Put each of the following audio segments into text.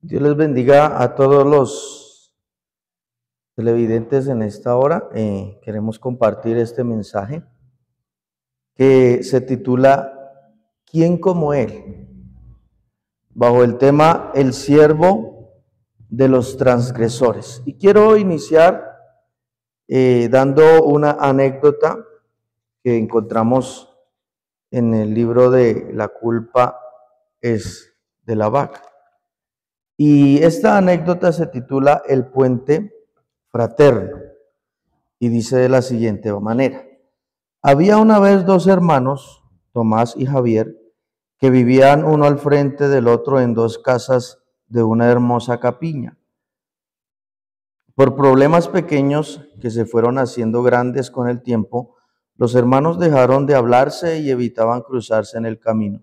Dios les bendiga a todos los televidentes en esta hora. Queremos compartir este mensaje que se titula ¿Quién como Él? Bajo el tema El siervo de los transgresores. Y quiero iniciar dando una anécdota que encontramos en el libro de La culpa es de la vaca. Y esta anécdota se titula El puente fraterno y dice de la siguiente manera: había una vez dos hermanos, Tomás y Javier, que vivían uno al frente del otro en dos casas de una hermosa campiña. Por problemas pequeños que se fueron haciendo grandes con el tiempo, los hermanos dejaron de hablarse y evitaban cruzarse en el camino.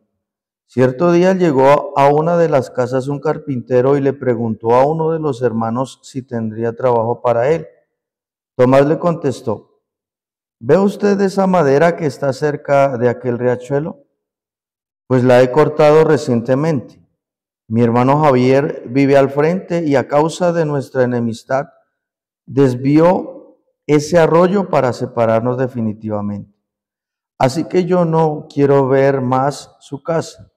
Cierto día llegó a una de las casas un carpintero y le preguntó a uno de los hermanos si tendría trabajo para él. Tomás le contestó: ¿ve usted esa madera que está cerca de aquel riachuelo? Pues la he cortado recientemente. Mi hermano Javier vive al frente y a causa de nuestra enemistad desvió ese arroyo para separarnos definitivamente. Así que yo no quiero ver más su casa.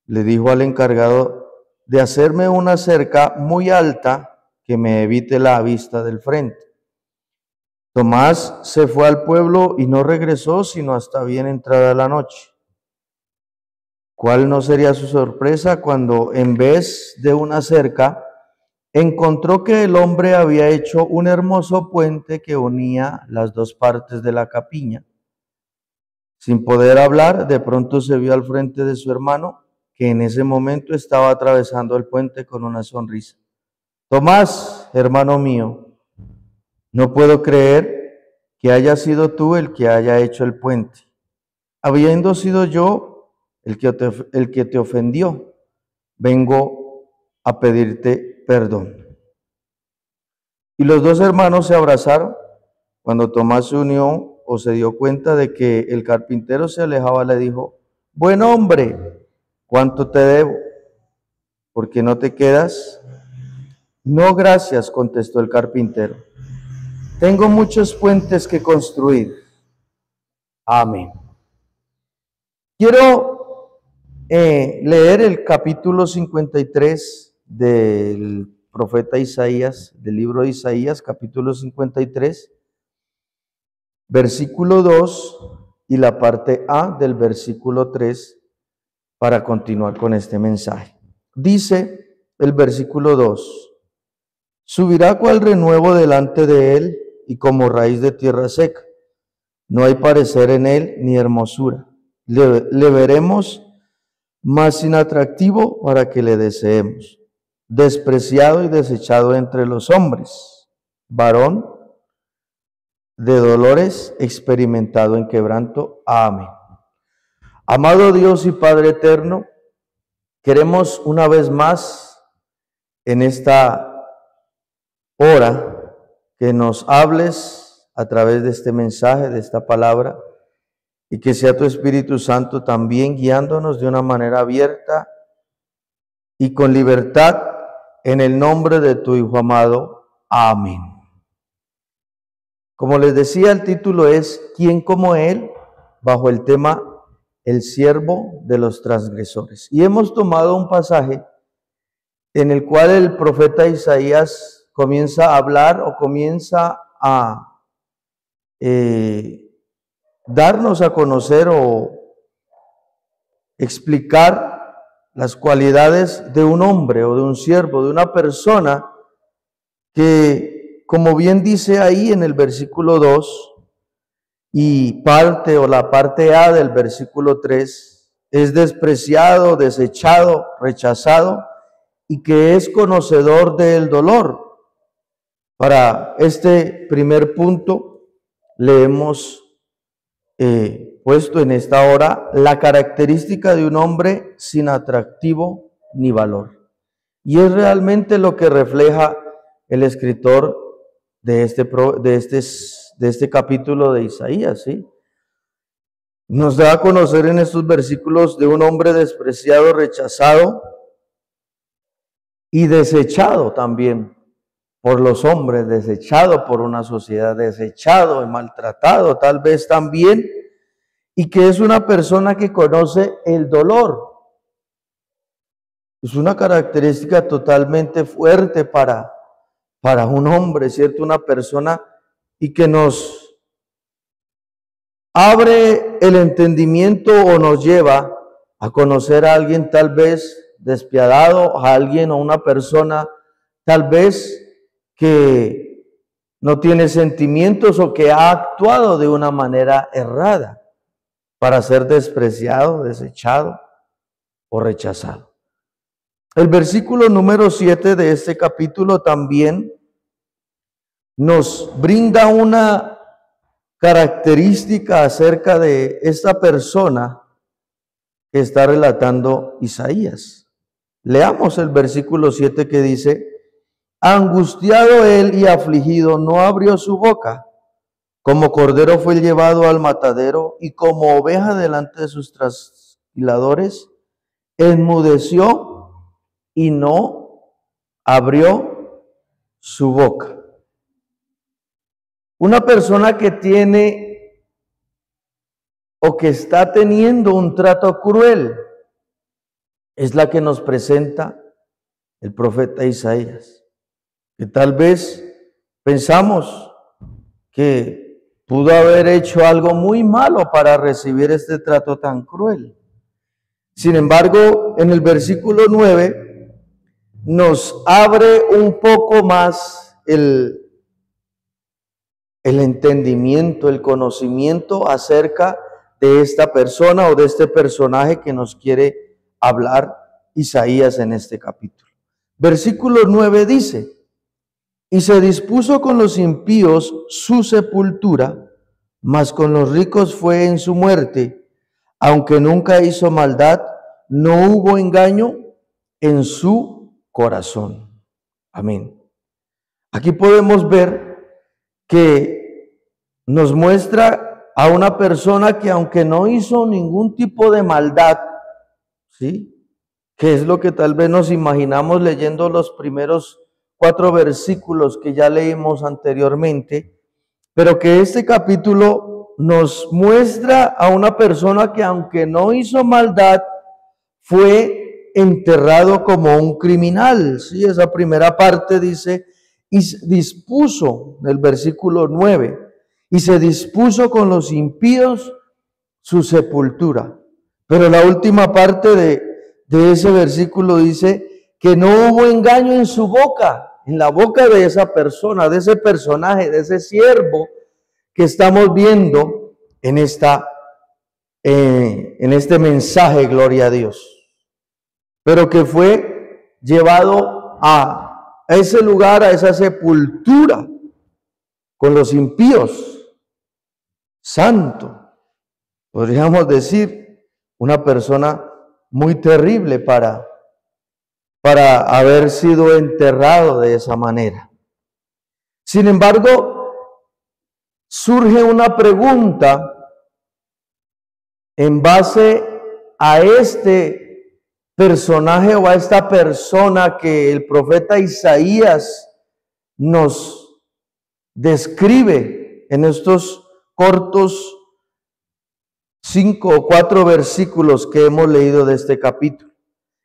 Le dijo al encargado de hacerme una cerca muy alta que me evite la vista del frente. Tomás se fue al pueblo y no regresó sino hasta bien entrada la noche. ¿Cuál no sería su sorpresa cuando en vez de una cerca encontró que el hombre había hecho un hermoso puente que unía las dos partes de la campiña? Sin poder hablar, de pronto se vio al frente de su hermano, que en ese momento estaba atravesando el puente con una sonrisa. Tomás, hermano mío, no puedo creer que haya sido tú el que haya hecho el puente, habiendo sido yo el que te ofendió. Vengo a pedirte perdón. Y los dos hermanos se abrazaron. Cuando Tomás se unió o se dio cuenta de que el carpintero se alejaba, le dijo: buen hombre, ¿cuánto te debo? ¿Por qué no te quedas? No, gracias, contestó el carpintero. Tengo muchos puentes que construir. Amén. Quiero leer el capítulo 53 del profeta Isaías, del libro de Isaías, capítulo 53, versículo 2 y la parte A del versículo 3 para continuar con este mensaje. Dice el versículo 2: subirá cual renuevo delante de él y como raíz de tierra seca. No hay parecer en él ni hermosura. Le veremos más sin atractivo para que le deseemos. Despreciado y desechado entre los hombres, varón de dolores, experimentado en quebranto. Amén. Amado Dios y Padre eterno, queremos una vez más en esta hora que nos hables a través de este mensaje, de esta palabra, y que sea tu Espíritu Santo también guiándonos de una manera abierta y con libertad, en el nombre de tu Hijo amado. Amén. Como les decía, el título es ¿Quién como Él?, bajo el tema El siervo de los transgresores. Y hemos tomado un pasaje en el cual el profeta Isaías comienza a hablar o comienza a darnos a conocer o explicar las cualidades de un hombre o de un siervo, de una persona que, como bien dice ahí en el versículo 2 y parte o la parte A del versículo 3, es despreciado, desechado, rechazado y que es conocedor del dolor. Para este primer punto le hemos puesto en esta hora la característica de un hombre sin atractivo ni valor. Y es realmente lo que refleja el escritor de este capítulo de Isaías, ¿sí? Nos da a conocer en estos versículos de un hombre despreciado, rechazado, y desechado también por los hombres, desechado por una sociedad, desechado y maltratado tal vez también, y que es una persona que conoce el dolor. Es una característica totalmente fuerte para un hombre, ¿cierto? Una persona y que nos abre el entendimiento o nos lleva a conocer a alguien tal vez despiadado, a alguien o una persona tal vez que no tiene sentimientos o que ha actuado de una manera errada para ser despreciado, desechado o rechazado. El versículo número 7 de este capítulo también nos brinda una característica acerca de esta persona que está relatando Isaías. Leamos el versículo 7 que dice: angustiado él y afligido, no abrió su boca. Como cordero fue llevado al matadero, y como oveja delante de sus trasquiladores, enmudeció y no abrió su boca. Una persona que tiene o que está teniendo un trato cruel es la que nos presenta el profeta Isaías, que tal vez pensamos que pudo haber hecho algo muy malo para recibir este trato tan cruel. Sin embargo, en el versículo 9 nos abre un poco más el entendimiento, el conocimiento acerca de esta persona o de este personaje que nos quiere hablar Isaías en este capítulo. Versículo 9 dice: y se dispuso con los impíos su sepultura, mas con los ricos fue en su muerte. Aunque nunca hizo maldad, no hubo engaño en su corazón. Amén. Aquí podemos ver que nos muestra a una persona que, aunque no hizo ningún tipo de maldad, ¿sí?, que es lo que tal vez nos imaginamos leyendo los primeros 4 versículos que ya leímos anteriormente, pero que este capítulo nos muestra a una persona que, aunque no hizo maldad, fue enterrado como un criminal. Sí, esa primera parte dice: y dispuso, del versículo 9, y se dispuso con los impíos su sepultura. Pero la última parte de ese versículo dice que no hubo engaño en su boca, en la boca de esa persona, de ese personaje, de ese siervo que estamos viendo en este mensaje, gloria a Dios. Pero que fue llevado a ese lugar, a esa sepultura, con los impíos. Santo, podríamos decir, una persona muy terrible para haber sido enterrado de esa manera. Sin embargo, surge una pregunta en base a este personaje o a esta persona que el profeta Isaías nos describe en estos cortos 5 o 4 versículos que hemos leído de este capítulo.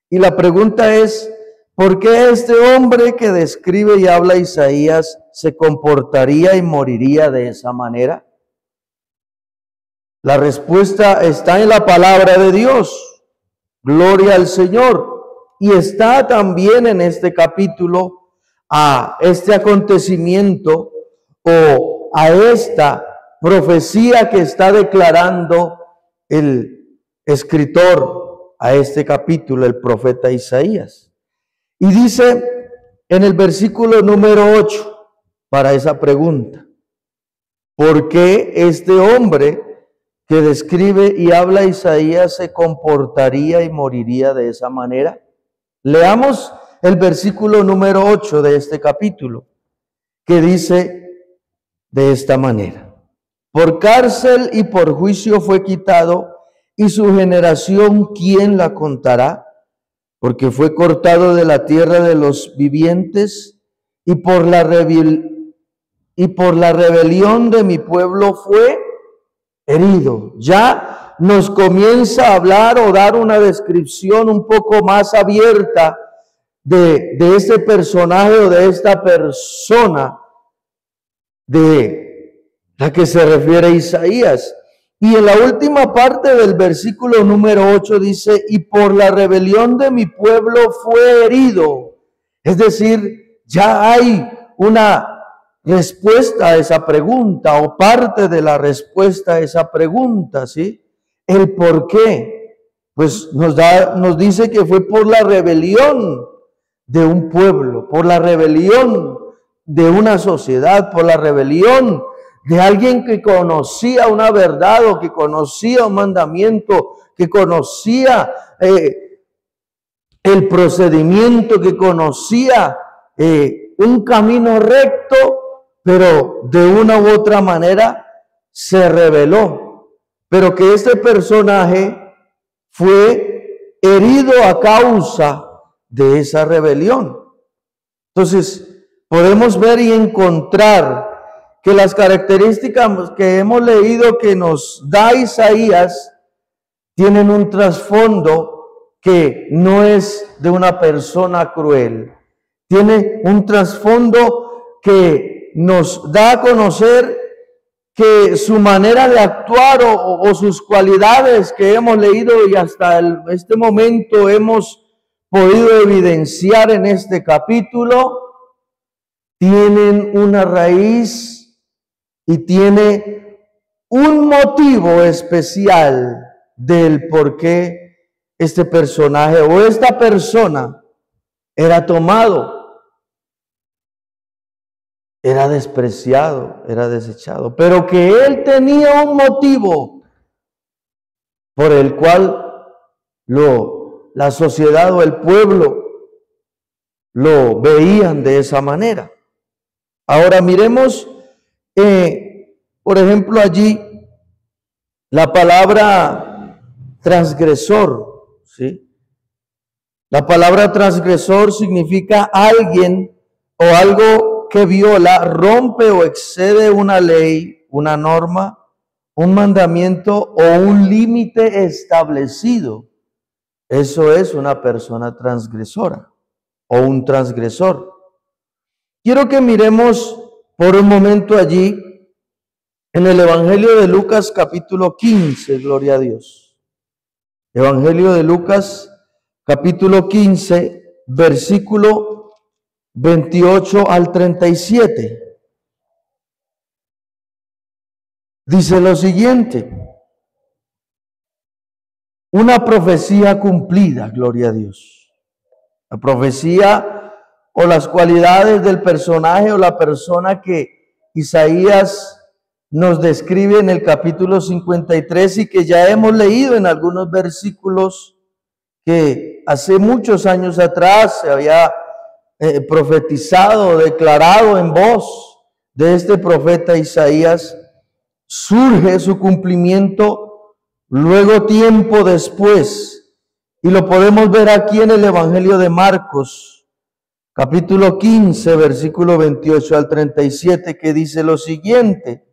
Y la pregunta es: ¿por qué este hombre que describe y habla Isaías se comportaría y moriría de esa manera? La respuesta está en la palabra de Dios. Gloria al Señor. Y está también en este capítulo a este acontecimiento o a esta profecía que está declarando el escritor a este capítulo, el profeta Isaías. Y dice en el versículo número 8 para esa pregunta: ¿por qué este hombre que describe y habla Isaías se comportaría y moriría de esa manera? Leamos el versículo número 8 de este capítulo, que dice de esta manera: por cárcel y por juicio fue quitado, y su generación, ¿quién la contará? porque fue cortado de la tierra de los vivientes, y por la rebelión de mi pueblo fue herido. Ya nos comienza a hablar o dar una descripción un poco más abierta de este personaje o de esta persona de la que se refiere Isaías. Y en la última parte del versículo número 8 dice, y por la rebelión de mi pueblo fue herido. Es decir, ya hay una respuesta a esa pregunta, o parte de la respuesta a esa pregunta, ¿sí? El por qué, pues nos dice que fue por la rebelión de un pueblo, por la rebelión de una sociedad, por la rebelión de alguien que conocía una verdad o que conocía un mandamiento, que conocía el procedimiento, que conocía un camino recto, pero de una u otra manera se rebeló. Pero que este personaje fue herido a causa de esa rebelión. Entonces, podemos ver y encontrar que las características que hemos leído que nos da Isaías tienen un trasfondo que no es de una persona cruel. Tiene un trasfondo que nos da a conocer que su manera de actuar o sus cualidades que hemos leído y hasta este momento hemos podido evidenciar en este capítulo, tienen una raíz y tiene un motivo especial del por qué este personaje o esta persona era tomado, era despreciado, era desechado, pero que él tenía un motivo por el cual la sociedad o el pueblo lo veían de esa manera. Ahora miremos, por ejemplo, allí la palabra transgresor, ¿sí? La palabra transgresor significa alguien o algo que viola, rompe o excede una ley, una norma, un mandamiento o un límite establecido. Eso es una persona transgresora o un transgresor. Quiero que miremos por un momento allí en el Evangelio de Lucas capítulo 15, gloria a Dios. Evangelio de Lucas capítulo 15, versículo 28 al 37. Dice lo siguiente: una profecía cumplida, gloria a Dios. La profecía o las cualidades del personaje o la persona que Isaías nos describe en el capítulo 53 y que ya hemos leído en algunos versículos que hace muchos años atrás se había profetizado, declarado en voz de este profeta Isaías, surge su cumplimiento luego tiempo después, y lo podemos ver aquí en el Evangelio de Marcos, capítulo 15, versículo 28 al 37, que dice lo siguiente: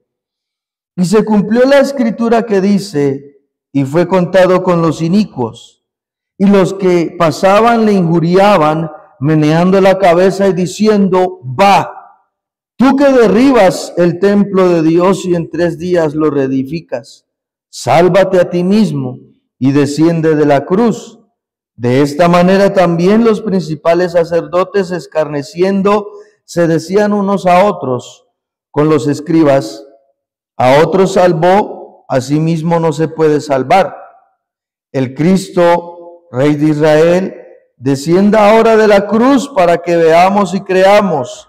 y se cumplió la escritura que dice, y fue contado con los inicuos, y los que pasaban le injuriaban, meneando la cabeza y diciendo, va, tú que derribas el templo de Dios y en 3 días lo reedificas, sálvate a ti mismo y desciende de la cruz. De esta manera también los principales sacerdotes, escarneciendo, se decían unos a otros con los escribas, a otros salvó, a sí mismo no se puede salvar. El Cristo, Rey de Israel, descienda ahora de la cruz para que veamos y creamos.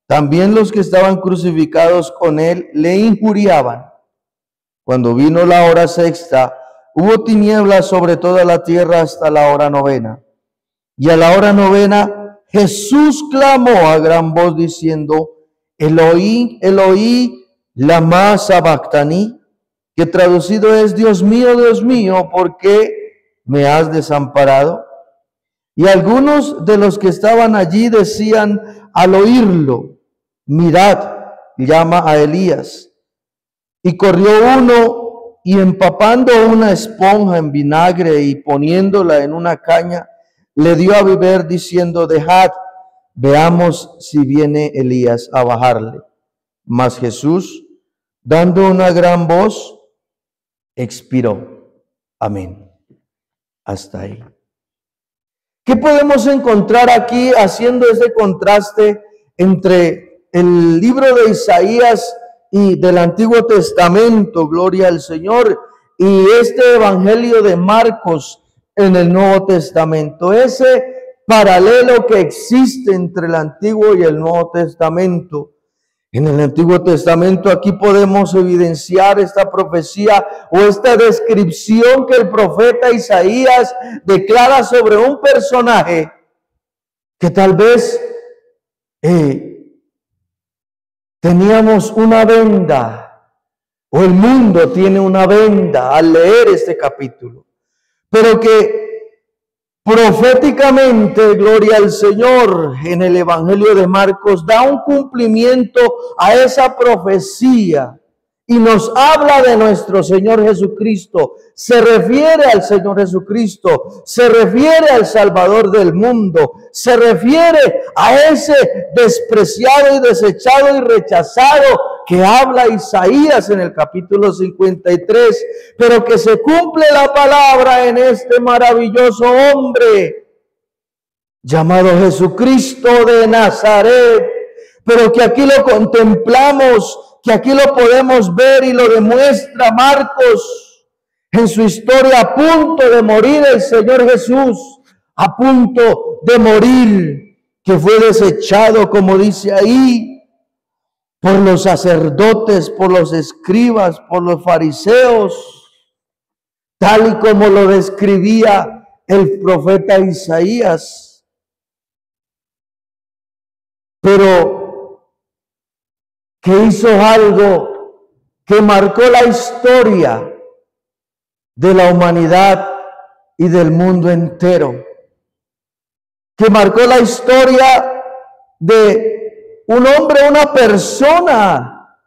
También los que estaban crucificados con él le injuriaban. Cuando vino la hora sexta, hubo tinieblas sobre toda la tierra hasta la hora novena. Y a la hora novena, Jesús clamó a gran voz diciendo, Eloí, Eloí, lama sabactani, que traducido es, Dios mío, ¿por qué me has desamparado? Y algunos de los que estaban allí decían al oírlo: mirad, llama a Elías. Y corrió uno y empapando una esponja en vinagre y poniéndola en una caña, le dio a beber diciendo: dejad, veamos si viene Elías a bajarle. Mas Jesús, dando una gran voz, expiró. Amén. Hasta ahí. ¿Qué podemos encontrar aquí haciendo ese contraste entre el libro de Isaías y del Antiguo Testamento, gloria al Señor, y este Evangelio de Marcos en el Nuevo Testamento? Ese paralelo que existe entre el Antiguo y el Nuevo Testamento. En el Antiguo Testamento aquí podemos evidenciar esta profecía o esta descripción que el profeta Isaías declara sobre un personaje que tal vez teníamos una venda, o el mundo tiene una venda al leer este capítulo, pero que proféticamente, gloria al Señor, en el Evangelio de Marcos da un cumplimiento a esa profecía y nos habla de nuestro Señor Jesucristo. Se refiere al Señor Jesucristo, se refiere al Salvador del mundo, se refiere a ese despreciado y desechado y rechazado que habla Isaías en el capítulo 53, pero que se cumple la palabra en este maravilloso hombre llamado Jesucristo de Nazaret, pero que aquí lo contemplamos, que aquí lo podemos ver y lo demuestra Marcos en su historia. A punto de morir el Señor Jesús, a punto de morir, que fue desechado, como dice ahí, por los sacerdotes, por los escribas, por los fariseos, tal y como lo describía el profeta Isaías. Pero que hizo algo que marcó la historia de la humanidad y del mundo entero, que marcó la historia de un hombre, una persona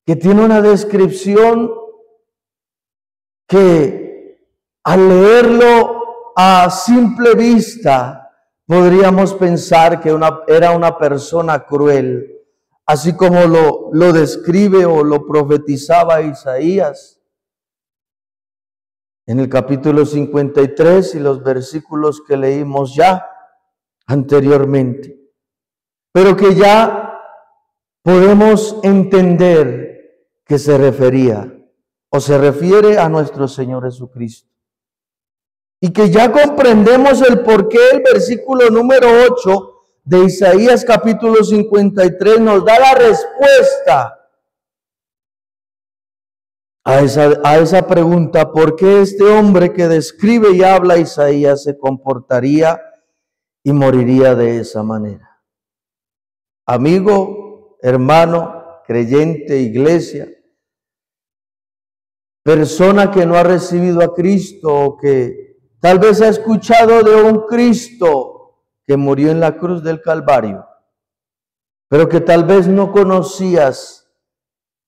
que tiene una descripción que al leerlo a simple vista podríamos pensar que era una persona cruel, así como lo describe o lo profetizaba Isaías en el capítulo 53 y los versículos que leímos ya anteriormente. Pero que ya podemos entender que se refería o se refiere a nuestro Señor Jesucristo. Y que ya comprendemos el porqué el versículo número 8 de Isaías capítulo 53 nos da la respuesta a esa pregunta: ¿por qué este hombre que describe y habla Isaías se comportaría y moriría de esa manera? Amigo, hermano, creyente, iglesia, persona que no ha recibido a Cristo o que tal vez ha escuchado de un Cristo que murió en la cruz del Calvario, pero que tal vez no conocías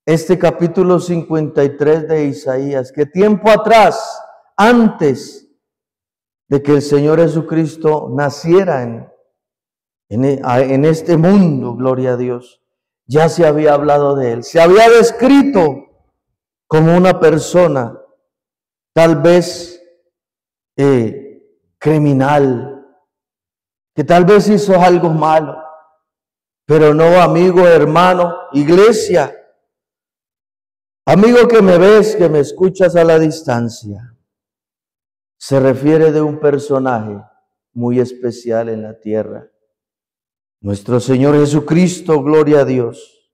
este capítulo 53 de Isaías, que tiempo atrás, antes de que el Señor Jesucristo naciera en este mundo, gloria a Dios, ya se había hablado de él, se había descrito como una persona tal vez criminal, que tal vez hizo algo malo, pero no, amigo, hermano, iglesia, amigo que me ves, que me escuchas a la distancia, se refiere de un personaje muy especial en la tierra, nuestro Señor Jesucristo, gloria a Dios,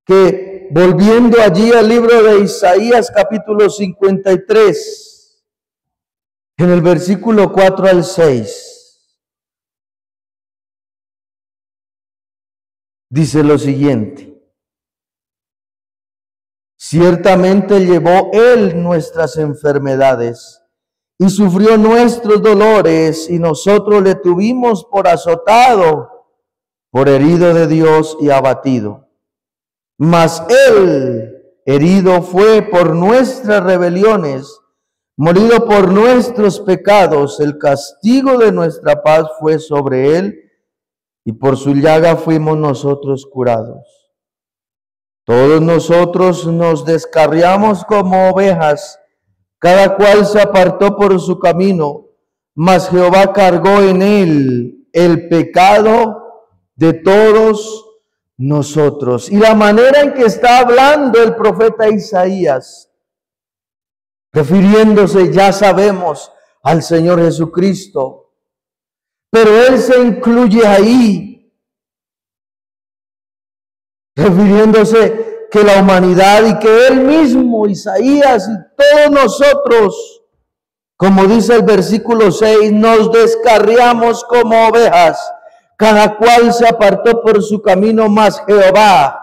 que volviendo allí al libro de Isaías capítulo 53, en el versículo 4 al 6, dice lo siguiente: ciertamente llevó Él nuestras enfermedades y sufrió nuestros dolores, y nosotros le tuvimos por azotado, por herido de Dios y abatido. Mas él herido fue por nuestras rebeliones, molido por nuestros pecados. El castigo de nuestra paz fue sobre él, y por su llaga fuimos nosotros curados. Todos nosotros nos descarriamos como ovejas, cada cual se apartó por su camino, mas Jehová cargó en él el pecado de todos nosotros. Y la manera en que está hablando el profeta Isaías, refiriéndose, ya sabemos, al Señor Jesucristo, pero él se incluye ahí, refiriéndose que la humanidad y que él mismo, Isaías y todos nosotros, como dice el versículo 6, nos descarriamos como ovejas, cada cual se apartó por su camino, mas Jehová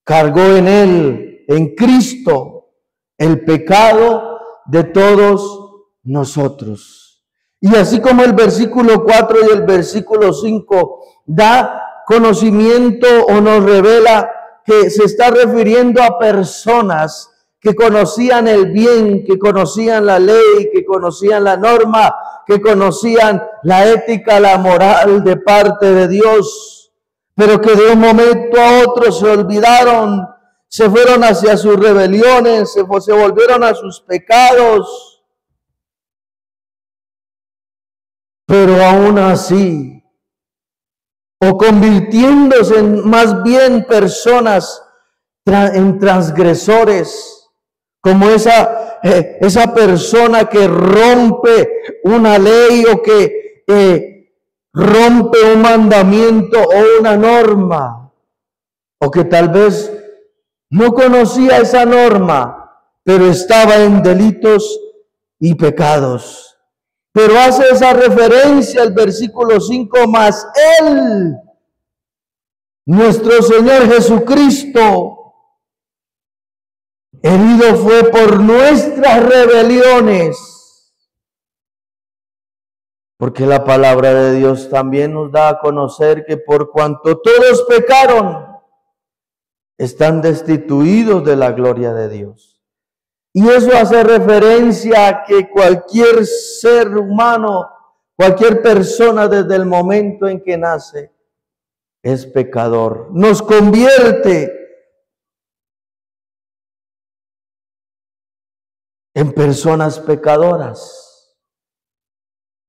cargó en él, en Cristo, el pecado de todos nosotros. Y así como el versículo 4 y el versículo 5 da conocimiento o nos revela que se está refiriendo a personas que conocían el bien, que conocían la ley, que conocían la norma, que conocían la ética, la moral de parte de Dios, pero que de un momento a otro se olvidaron, se fueron hacia sus rebeliones, se volvieron a sus pecados. Pero aún así, o convirtiéndose en más bien personas en transgresores, como esa persona que rompe una ley o que rompe un mandamiento o una norma, o que tal vez no conocía esa norma, pero estaba en delitos y pecados. Pero hace esa referencia al versículo 5, más él, nuestro Señor Jesucristo, herido fue por nuestras rebeliones. Porque la palabra de Dios también nos da a conocer que por cuanto todos pecaron, están destituidos de la gloria de Dios. Y eso hace referencia a que cualquier ser humano, cualquier persona desde el momento en que nace, es pecador. Nos convierte en personas pecadoras.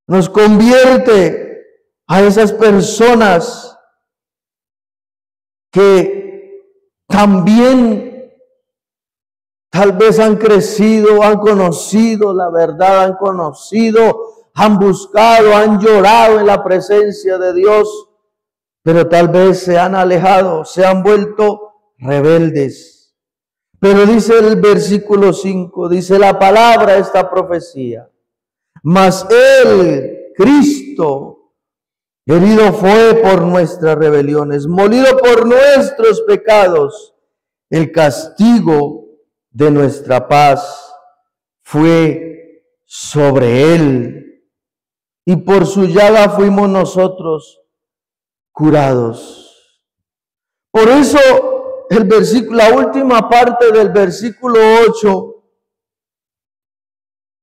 Nos convierte a esas personas que también tal vez han crecido, han conocido la verdad, han conocido, han buscado, han llorado en la presencia de Dios, pero tal vez se han alejado, se han vuelto rebeldes. Pero dice el versículo 5, dice la palabra, esta profecía, mas él, Cristo, herido fue por nuestras rebeliones, molido por nuestros pecados, el castigo de nuestra paz fue sobre él, y por su llaga fuimos nosotros curados. Por eso la última parte del versículo 8,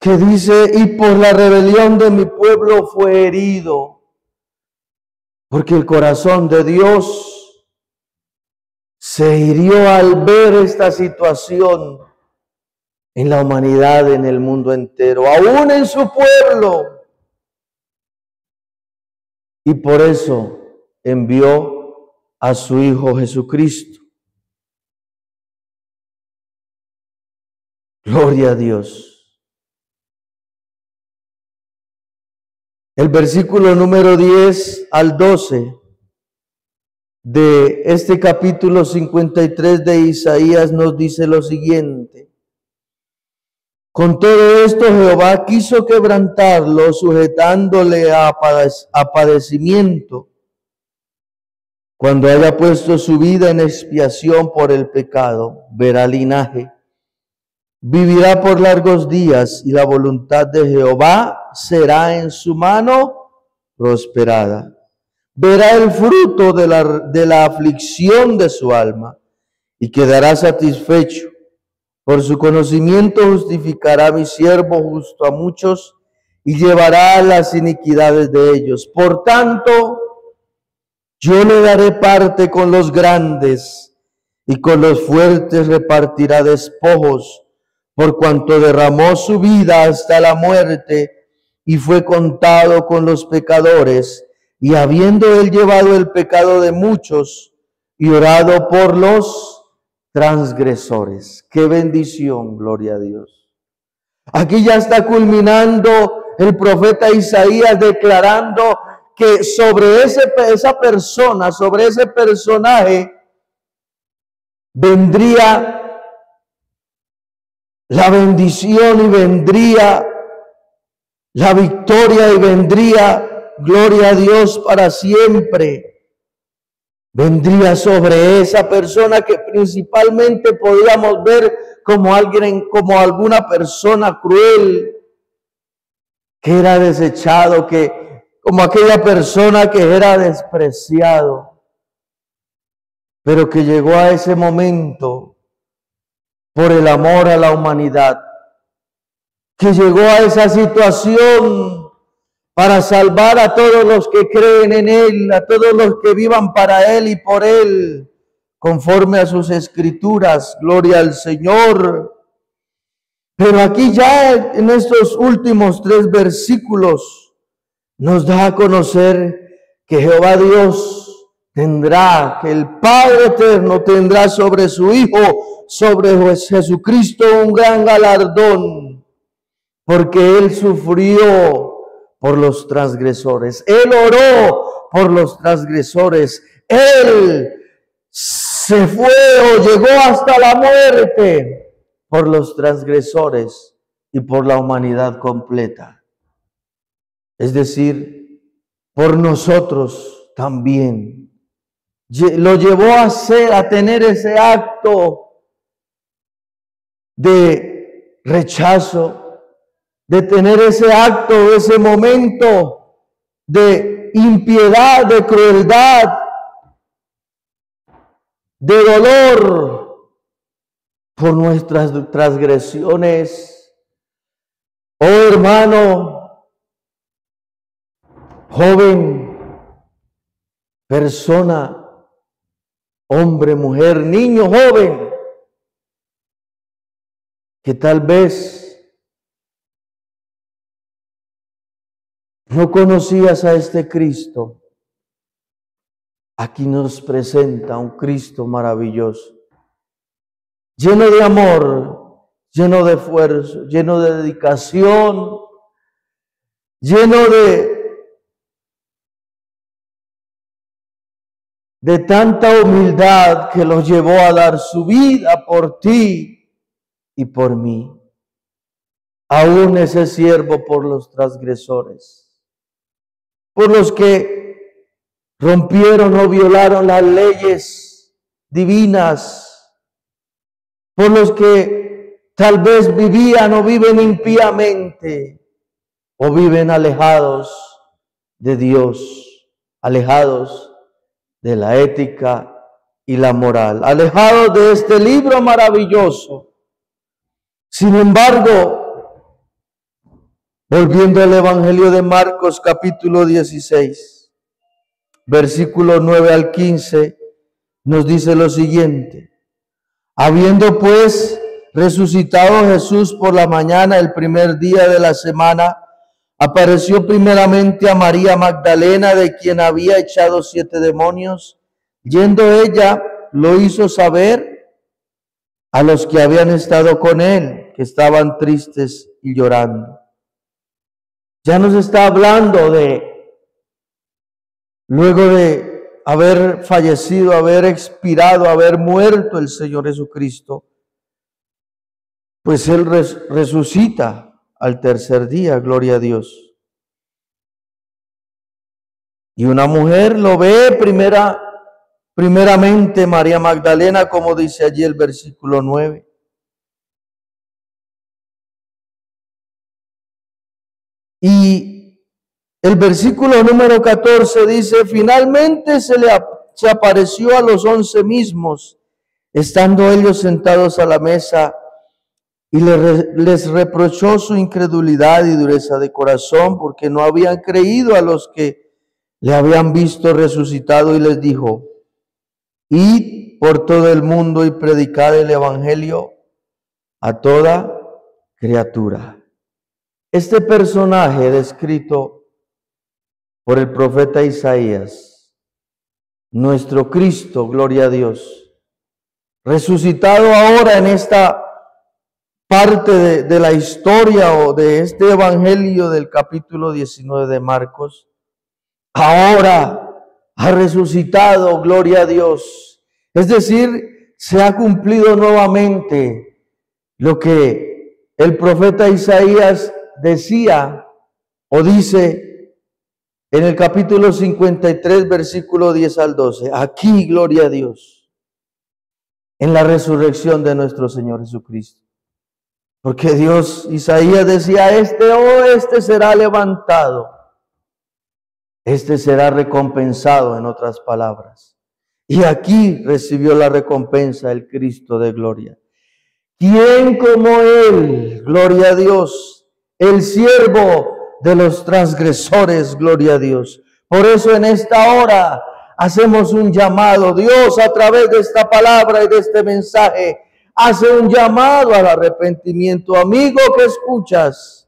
que dice, y por la rebelión de mi pueblo fue herido, porque el corazón de Dios se hirió al ver esta situación en la humanidad, en el mundo entero, aún en su pueblo. Y por eso envió a su Hijo Jesucristo. Gloria a Dios. El versículo número 10 al 12 de este capítulo 53 de Isaías nos dice lo siguiente. Con todo esto Jehová quiso quebrantarlo, sujetándole a padecimiento, cuando haya puesto su vida en expiación por el pecado, verá linaje Vivirá por largos días y la voluntad de Jehová será en su mano prosperada. Verá el fruto de la aflicción de su alma y quedará satisfecho. Por su conocimiento justificará a mi siervo justo a muchos y llevará las iniquidades de ellos. Por tanto, yo le daré parte con los grandes y con los fuertes repartirá despojos, por cuanto derramó su vida hasta la muerte y fue contado con los pecadores, y habiendo él llevado el pecado de muchos y orado por los transgresores. ¡Qué bendición! Gloria a Dios. Aquí ya está culminando el profeta Isaías declarando que sobre esa persona, sobre ese personaje, vendría la bendición y vendría la victoria y vendría gloria a Dios para siempre. Vendría sobre esa persona que principalmente podíamos ver como alguna persona cruel, que era desechado, como aquella persona que era despreciado, pero que llegó a ese momento por el amor a la humanidad, que llegó a esa situación para salvar a todos los que creen en Él, a todos los que vivan para Él y por Él, conforme a sus escrituras. Gloria al Señor. Pero aquí ya en estos últimos 3 versículos nos da a conocer que Jehová Dios tendrá, que el Padre Eterno tendrá sobre su Hijo, sobre Jesucristo, un gran galardón, porque Él sufrió por los transgresores, Él oró por los transgresores, Él se fue o llegó hasta la muerte por los transgresores y por la humanidad completa. Es decir, por nosotros también. Lo llevó a tener ese acto de rechazo, de tener ese acto, ese momento de impiedad, de crueldad, de dolor por nuestras transgresiones. Oh hermano, joven, persona, hombre, mujer, niño, joven, que tal vez no conocías a este Cristo. Aquí nos presenta un Cristo maravilloso, lleno de amor, lleno de esfuerzo, lleno de dedicación, lleno de tanta humildad que lo llevó a dar su vida por ti y por mí. Aún ese siervo por los transgresores, por los que rompieron o violaron las leyes divinas, por los que tal vez vivían o viven impíamente o viven alejados de Dios, alejados de la ética y la moral, alejados de este libro maravilloso. Sin embargo, volviendo al Evangelio de Marcos capítulo 16, versículo 9 al 15, nos dice lo siguiente: habiendo pues resucitado Jesús por la mañana el primer día de la semana, apareció primeramente a María Magdalena, de quien había echado 7 demonios. Yendo ella, lo hizo saber a los que habían estado con él, que estaban tristes y llorando. Ya nos está hablando luego de haber fallecido, haber expirado, haber muerto el Señor Jesucristo, pues Él resucita al tercer día, gloria a Dios. Y una mujer lo ve primeramente María Magdalena, como dice allí el versículo 9. Y el versículo número 14 dice, finalmente se apareció a los 11 mismos, estando ellos sentados a la mesa, y les reprochó su incredulidad y dureza de corazón, porque no habían creído a los que le habían visto resucitado, y les dijo, id por todo el mundo y predicad el evangelio a toda criatura. Este personaje descrito por el profeta Isaías, nuestro Cristo, gloria a Dios, resucitado ahora en esta parte de la historia o de este evangelio del capítulo 19 de Marcos, ahora ha resucitado, gloria a Dios. Es decir, se ha cumplido nuevamente lo que el profeta Isaías decía o dice en el capítulo 53, versículo 10 al 12. Aquí, gloria a Dios, en la resurrección de nuestro Señor Jesucristo. Porque Dios, Isaías decía, este será levantado, este será recompensado, en otras palabras. Y aquí recibió la recompensa el Cristo de gloria. ¿Quién como Él? Gloria a Dios. El siervo de los transgresores, gloria a Dios. Por eso en esta hora hacemos un llamado. Dios, a través de esta palabra y de este mensaje, hace un llamado al arrepentimiento. Amigo que escuchas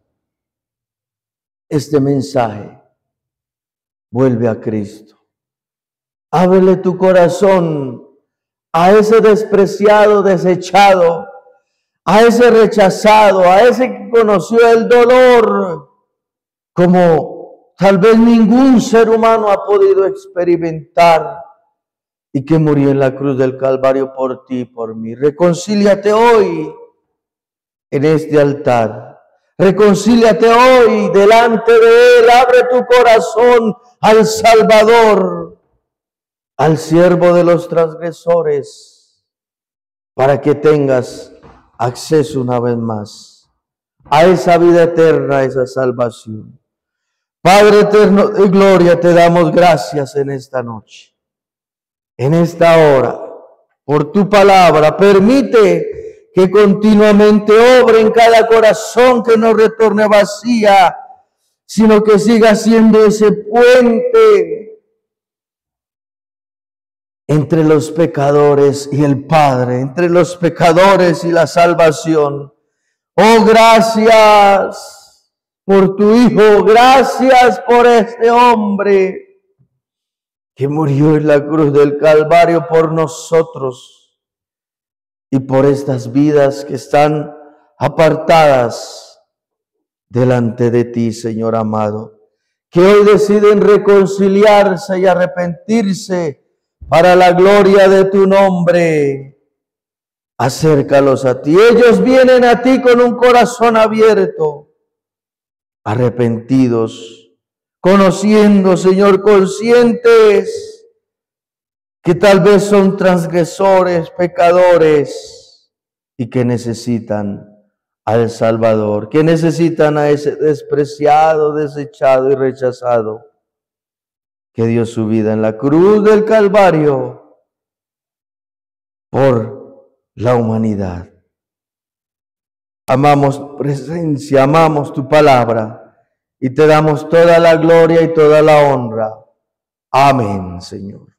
este mensaje, vuelve a Cristo. Ábrele tu corazón a ese despreciado, desechado, a ese rechazado, a ese que conoció el dolor como tal vez ningún ser humano ha podido experimentar, y que murió en la cruz del Calvario por ti y por mí. Reconcíliate hoy en este altar. Reconcíliate hoy delante de Él. Abre tu corazón al Salvador, al siervo de los transgresores, para que tengas acceso una vez más a esa vida eterna, a esa salvación. Padre eterno de gloria, te damos gracias en esta noche. En esta hora, por tu palabra, permite que continuamente obre en cada corazón, que no retorne vacía, sino que siga siendo ese puente entre los pecadores y el Padre, entre los pecadores y la salvación. Oh, gracias por tu Hijo, gracias por este hombre que murió en la cruz del Calvario por nosotros y por estas vidas que están apartadas delante de ti, Señor amado, que hoy deciden reconciliarse y arrepentirse para la gloria de tu nombre. Acércalos a ti. Ellos vienen a ti con un corazón abierto, arrepentidos, conociendo, Señor, conscientes que tal vez son transgresores, pecadores, y que necesitan al Salvador, que necesitan a ese despreciado, desechado y rechazado, que dio su vida en la cruz del Calvario por la humanidad. Amamos tu presencia, amamos tu palabra, y te damos toda la gloria y toda la honra. Amén, Señor.